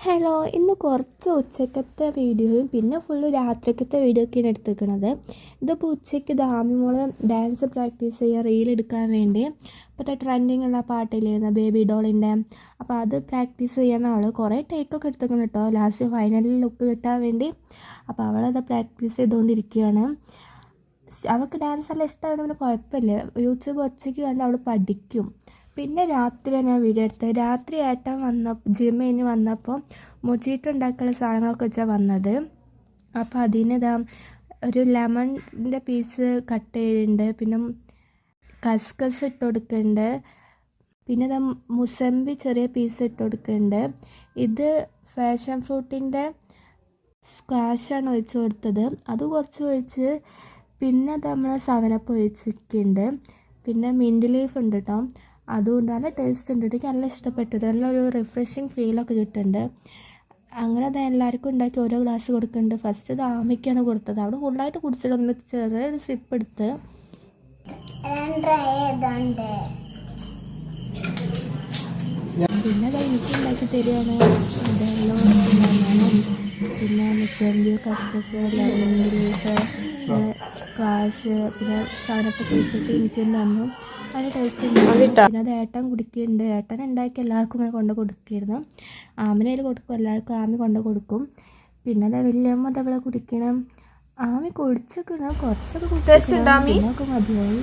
Hello, ഇന്ന് കുറച്ച് ഉച്ചക്കത്തെ വീഡിയോയും പിന്നെ ഫുള്ള് രാത്രിക്കത്തെ വീഡിയോ ഒക്കെയാണ് എടുത്തേക്കണത്. ഇതിപ്പോൾ ഉച്ചയ്ക്ക് ദാമിമോള് ഡാൻസ് പ്രാക്ടീസ് ചെയ്യുക റീലെടുക്കാൻ വേണ്ടി ഇപ്പോഴത്തെ ട്രെൻഡിങ് ഉള്ള പാട്ടില്ലായിരുന്നു ബേബി ഡോളിൻ്റെ. അപ്പോൾ അത് പ്രാക്ടീസ് ചെയ്യാൻ അവൾ കുറേ ടേക്കൊക്കെ എടുത്തേക്കണം കേട്ടോ, ലാസ്റ്റ് ഫൈനലിൽ ലുക്ക് കിട്ടാൻ വേണ്ടി. അപ്പോൾ അവളത് പ്രാക്ടീസ് ചെയ്തുകൊണ്ടിരിക്കുകയാണ്. അവൾക്ക് ഡാൻസ് എല്ലാം ഇഷ്ടമായത് പിന്നെ കുഴപ്പമില്ല, യൂട്യൂബ് ഒച്ചയ്ക്ക് കണ്ട് അവൾ പഠിക്കും. പിന്നെ രാത്രിയാണ് ഞാൻ വീഡിയോ എടുത്തത്. രാത്രി ഏട്ടൻ ജിമ്മിൽ കഴിഞ്ഞ് വന്നപ്പോൾ മൊജീറ്റോ ഉണ്ടാക്കാനുള്ള സാധനങ്ങളൊക്കെ വെച്ചാൽ വന്നത്. അപ്പോൾ അതിന് ഒരു ലെമണിൻ്റെ പീസ് കട്ട് ചെയ്തിട്ടുണ്ട്, പിന്നെ കസ്കസ് ഇട്ട് കൊടുക്കുന്നുണ്ട്, പിന്നെ മുസമ്പി ചെറിയ പീസ് ഇട്ട് കൊടുക്കുന്നുണ്ട്. ഇത് ഫാഷൻ ഫ്രൂട്ടിൻ്റെ സ്ക്വാഷാണ് ഒഴിച്ച് കൊടുത്തത്, അത് കുറച്ച് ഒഴിച്ച്. പിന്നെ നമ്മൾ സവനപ്പ് ഒഴിച്ചിട്ടുണ്ട്, പിന്നെ മിൻറ്റ് ലീഫ് ഉണ്ട് കേട്ടോ, അതുകൊണ്ട് നല്ല ടേസ്റ്റ് ഉണ്ട്. എനിക്ക് നല്ല ഇഷ്ടപ്പെട്ടത്, നല്ലൊരു റിഫ്രഷിങ് ഫീലൊക്കെ കിട്ടുന്നുണ്ട്. അങ്ങനെ അത് എല്ലാവർക്കും ഉണ്ടാക്കി ഓരോ ഗ്ലാസ് കൊടുക്കുന്നുണ്ട്. ഫസ്റ്റ് ഇത് ആമിക്കാണ് കൊടുത്തത്, അവിടെ ഫുള്ളായിട്ട് കുടിച്ചിട്ടൊന്ന് ചെറിയൊരു സിപ്പ് എടുത്ത്. പിന്നെ അത് എനിക്ക് ഉണ്ടാക്കി തരികയാണ്. ഇതെല്ലാം പിന്നെ മുസമ്പി, കസ്കസ്, ലെമൺ ലീഫ്, സ്ക്വാഷ്, പിന്നെ സാധനമൊക്കെ വെച്ചിട്ട് എനിക്കൊന്ന് തന്നു. നല്ല ടേസ്റ്റ് ഉണ്ട്. പിന്നെ അത് ഏട്ടൻ കുടിക്കുന്നുണ്ട്. ഏട്ടൻ ഉണ്ടാക്കി എല്ലാവർക്കും ഇങ്ങനെ കൊണ്ട് കൊടുക്കുമായിരുന്നു. ആമിനയിൽ കൊടുക്കും, എല്ലാവർക്കും ആമി കൊണ്ട് കൊടുക്കും. പിന്നെ അത് വലിയമ്മ അതവിടെ കുടിക്കണം. ആമി കുടിച്ചിക്കണം, കുറച്ചൊക്കെ കുടിച്ചിട്ട് മതിയായി.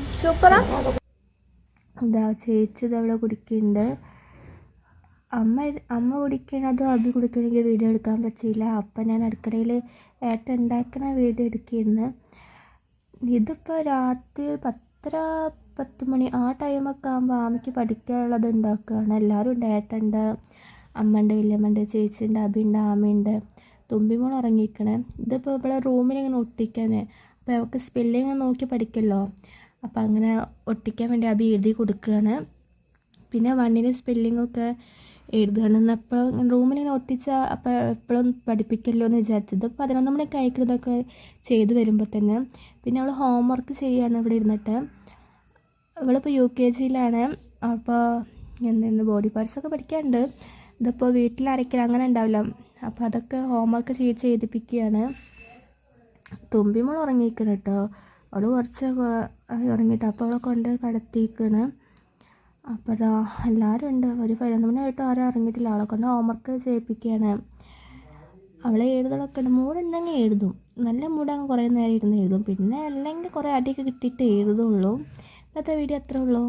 എന്താ ചേച്ചി ഇതവിടെ കുടിക്കുന്നുണ്ട്. അമ്മ കുടിക്കണതും അഭി കുടിക്കണമെങ്കിൽ വീഡിയോ എടുക്കാൻ പറ്റിയില്ല. അപ്പം ഞാൻ അടുക്കളയിൽ ഏട്ടൻ ഉണ്ടാക്കുന്ന വീഡിയോ എടുക്കിയിരുന്നു. ഇതിപ്പോൾ രാത്രി 10 മണി ആ ടൈമൊക്കെ ആകുമ്പോൾ ആമയ്ക്ക് പഠിക്കാനുള്ളത് ഉണ്ടാക്കുകയാണ്. എല്ലാവരും ഉണ്ട്, ഏട്ടൻ്റെ, അമ്മയുണ്ട്, വലിയമ്മയുണ്ട്, ചേച്ചിയുണ്ട്, അഭിയുണ്ട്, ആമയുണ്ട്. തുമ്പിമോൾ ഇറങ്ങിയിരിക്കണേ. ഇതിപ്പോൾ ഇവിടെ റൂമിലിങ്ങനെ ഒട്ടിക്കാൻ, അപ്പോൾ അവൾക്ക് സ്പെല്ലിങ് നോക്കി പഠിക്കല്ലോ, അപ്പോൾ അങ്ങനെ ഒട്ടിക്കാൻ വേണ്ടി അഭി എഴുതി കൊടുക്കുകയാണ്. പിന്നെ 1 സ്പെല്ലിങ്ങൊക്കെ എഴുതുകയാണ്. അപ്പോൾ റൂമിലിങ്ങനെ ഒട്ടിച്ചാൽ അപ്പോൾ എപ്പോഴും പഠിപ്പിക്കല്ലോ എന്ന് വിചാരിച്ചത്. ഇപ്പോൾ 11 മണിയൊക്കെ അയക്കുന്നതൊക്കെ ചെയ്ത് വരുമ്പോൾ തന്നെ. പിന്നെ അവൾ ഹോംവർക്ക് ചെയ്യുകയാണ് ഇവിടെ ഇരുന്നിട്ട്. അവളിപ്പോൾ UKG-യിലാണ്. അപ്പോൾ എന്തെന്ന് ബോഡി പാർട്സൊക്കെ പഠിക്കാനുണ്ട്. ഇതിപ്പോൾ വീട്ടിൽ അരയ്ക്കൽ അങ്ങനെ ഉണ്ടാവില്ല, അപ്പോൾ അതൊക്കെ ഹോംവർക്ക് ചെയ്തിപ്പിക്കുകയാണ്. തുമ്പിമോൾ ഉറങ്ങിയിരിക്കണം കേട്ടോ, അവൾ കുറച്ച് ഉറങ്ങിയിട്ട് അപ്പോൾ അവളെ കൊണ്ട് കടത്തിയിരിക്കണം. അപ്പോൾ എല്ലാവരും ഉണ്ട്. ഒരു 11 മണിയായിട്ടും ആരും ഇറങ്ങിയിട്ടില്ല. അവളെ കൊണ്ട് ഹോംവർക്ക് ചെയ്യിപ്പിക്കുകയാണ്. അവളെ എഴുതലൊക്കെ ഉണ്ട്, മൂടുണ്ടെങ്കിൽ എഴുതും. നല്ല മൂടാങ്കിൽ കുറേ നേരം ഇരുന്ന് എഴുതും, പിന്നെ അല്ലെങ്കിൽ കുറേ അടിയൊക്കെ കിട്ടിയിട്ട് എഴുതുള്ളൂ. ഇന്നത്തെ വീഡിയോ അത്രേ ഉള്ളൂ.